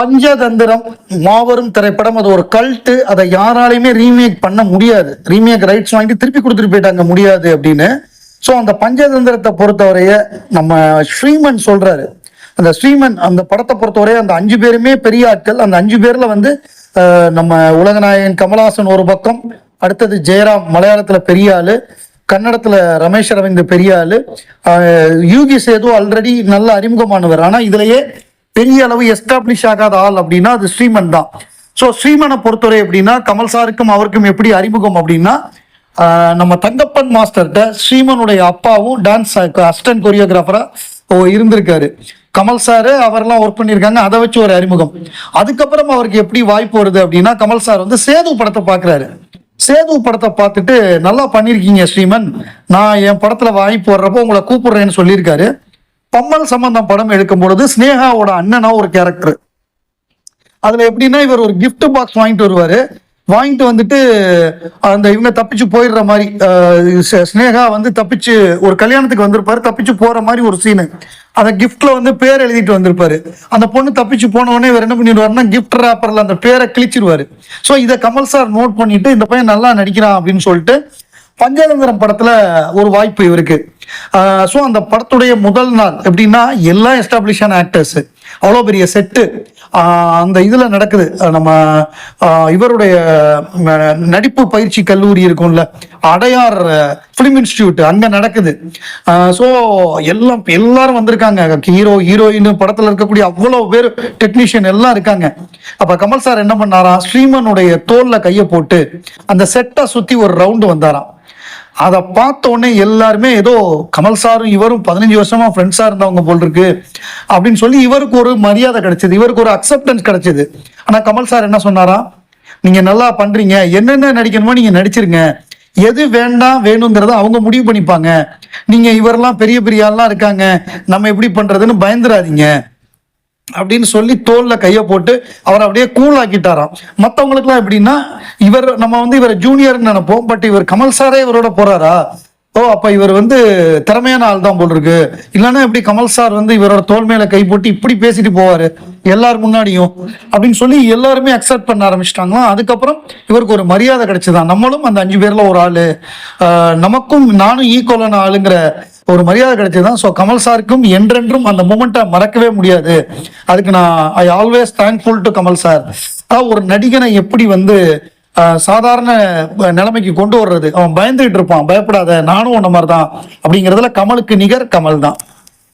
பஞ்சதந்திரம் மாபெரும் திரைப்படம். அது ஒரு கல்ட்டு. அதை யாராலையுமே ரீமேக் பண்ண முடியாது. ரீமேக் ரைட்ஸ் வாங்கிட்டு திருப்பி கொடுத்துட்டு போயிட்டாங்க, முடியாது அப்படின்னு. ஸோ அந்த பஞ்சதந்திரத்தை பொறுத்தவரைய நம்ம ஸ்ரீமன் சொல்றாரு. அந்த ஸ்ரீமன் அந்த படத்தை பொறுத்தவரைய அந்த 5 பேருமே பெரிய ஆட்கள். அந்த 5 பேர்ல வந்து நம்ம உலகநாயகன் கமல்ஹாசன் ஒரு பக்கம், அடுத்தது ஜெயராம் மலையாளத்துல பெரிய ஆளு, கன்னடத்துல ரமேஷ் அரவிந்த் பெரிய ஆளு, யூகி சேது ஆல்ரெடி நல்ல அறிமுகமானவர். ஆனா இதுலயே பெரிய அளவு எஸ்டாப்ளிஷ் ஆகாத ஆள் அப்படின்னா அது ஸ்ரீமன் தான். ஸோ ஸ்ரீமனை பொறுத்தவரை எப்படின்னா, கமல் சாருக்கும் அவருக்கும் எப்படி அறிமுகம் அப்படின்னா, நம்ம தங்கப்பன் மாஸ்டர்கிட்ட ஸ்ரீமனுடைய அப்பாவும் டான்ஸ் அசிஸ்டன்ட் கொரியோகிராஃபரா இருந்திருக்காரு. கமல் சாரு அவரெல்லாம் ஒர்க் பண்ணியிருக்காங்க. அதை வச்சு ஒரு அறிமுகம். அதுக்கப்புறம் அவருக்கு எப்படி வாய்ப்பு வருது அப்படின்னா, கமல் சார் வந்து சேது படத்தை பார்க்குறாரு. சேது படத்தை பார்த்துட்டு நல்லா பண்ணியிருக்கீங்க ஸ்ரீமன், நான் என் படத்துல வாய்ப்பு வர்றப்போ உங்களை கூப்பிடுறேன்னு சொல்லியிருக்காரு. பம்மல் சம்பந்தம் படம் எடுக்கும் பொழுது ஸ்னேகாவோட அண்ணனா ஒரு கேரக்டர். அதுல எப்படின்னா, இவர் ஒரு கிஃப்ட் பாக்ஸ் வாங்கிட்டு வருவாரு. வாங்கிட்டு வந்துட்டு அந்த இவங்க தப்பிச்சு போயிடுற மாதிரி, ஸ்னேகா வந்து தப்பிச்சு ஒரு கல்யாணத்துக்கு வந்திருப்பாரு, தப்பிச்சு போற மாதிரி ஒரு சீனு. அந்த கிஃப்ட்ல வந்து பேர் எழுதிட்டு வந்திருப்பாரு. அந்த பொண்ணு தப்பிச்சு போன உடனே இவர் என்ன பண்ணிடுவாருன்னா, கிஃப்ட் ராப்பர்ல அந்த பேரை கிழிச்சிருவாரு. ஸோ இதை கமல் சார் நோட் பண்ணிட்டு, இந்த பையன் நல்லா நடிக்கிறான் அப்படின்னு சொல்லிட்டு பஞ்சதந்திரம் படத்துல ஒரு வாய்ப்பு இவருக்கு. ஸோ அந்த படத்துடைய முதல் நாள் எப்படின்னா, எல்லா எஸ்டாப்ளிஷான ஆக்டர்ஸ், அவ்வளோ பெரிய செட்டு அந்த இதுல நடக்குது. நம்ம இவருடைய நடிப்பு பயிற்சி கல்லூரி இருக்கும்ல, அடையார் பிலிம் இன்ஸ்டிடியூட், அங்க நடக்குது. ஸோ எல்லாரும் வந்திருக்காங்க. ஹீரோ ஹீரோயின் படத்துல இருக்கக்கூடிய அவ்வளோ பேர், டெக்னீஷியன் எல்லாம் இருக்காங்க. அப்ப கமல் சார் என்ன பண்ணாராம், ஸ்ரீமனுடைய தோல்ல கையை போட்டு அந்த செட்டை சுத்தி ஒரு ரவுண்டு வந்தாராம். அதை பார்த்த உடனே எல்லாருமே ஏதோ கமல் சாரும் இவரும் 15 வருஷமா ஃப்ரெண்ட்ஸா இருந்தவங்க போல் இருக்கு அப்படின்னு சொல்லி இவருக்கு ஒரு மரியாதை கிடைச்சது, இவருக்கு ஒரு அக்செப்டன்ஸ் கிடைச்சது. ஆனா கமல் சார் என்ன சொன்னாரா, நீங்க நல்லா பண்றீங்க, என்னென்ன நடிக்கணுமோ நீங்க நடிச்சிருங்க, எது வேண்டாம் வேணுங்கிறத அவங்க முடிவு பண்ணிப்பாங்க, நீங்க இவரெல்லாம் பெரிய பெரிய ஆள்லாம் இருக்காங்க, நம்ம எப்படி பண்றதுன்னு பயந்துராதீங்க அப்படின்னு சொல்லி தோல்ல கையை போட்டு அவர் அப்படியே கூல் ஆக்கிட்டாராம். மற்றவங்களுக்குலாம் எப்படின்னா, நம்ம வந்து இவர் ஜூனியர்னு நினைப்போம், பட் இவர் கமல் சாரே இவரோட போறாரா, அப்ப இவர் வந்து திறமையான ஆள் தான் போல் இருக்கு, இல்லைன்னா எப்படி கமல் சார் வந்து இவரோட தோல் மேல கை போட்டு இப்படி பேசிட்டு போவாரு எல்லாரும் முன்னாடியும் அப்படின்னு சொல்லி எல்லாருமே அக்செப்ட் பண்ண ஆரம்பிச்சிட்டாங்களாம். அதுக்கப்புறம் இவருக்கு ஒரு மரியாதை கிடைச்சதான், நம்மளும் அந்த 5 பேர்ல ஒரு ஆளு, நமக்கும் நானும் ஈக்குவலான ஆளுங்கிற ஒரு மரியாதை கிடைச்சதுதான். ஸோ கமல் சாருக்கும் என்றென்றும் அந்த மூமெண்ட்டை மறக்கவே முடியாது. அதுக்கு நான் I always thankful to Kamal sir. ஒரு நடிகனை எப்படி வந்து சாதாரண நிலைமைக்கு கொண்டு வர்றது, அவன் பயந்துகிட்டு இருப்பான், பயப்படாத நானும் உன்ன மாதிரி தான் அப்படிங்கிறதுல கமலுக்கு நிகர் கமல் தான்.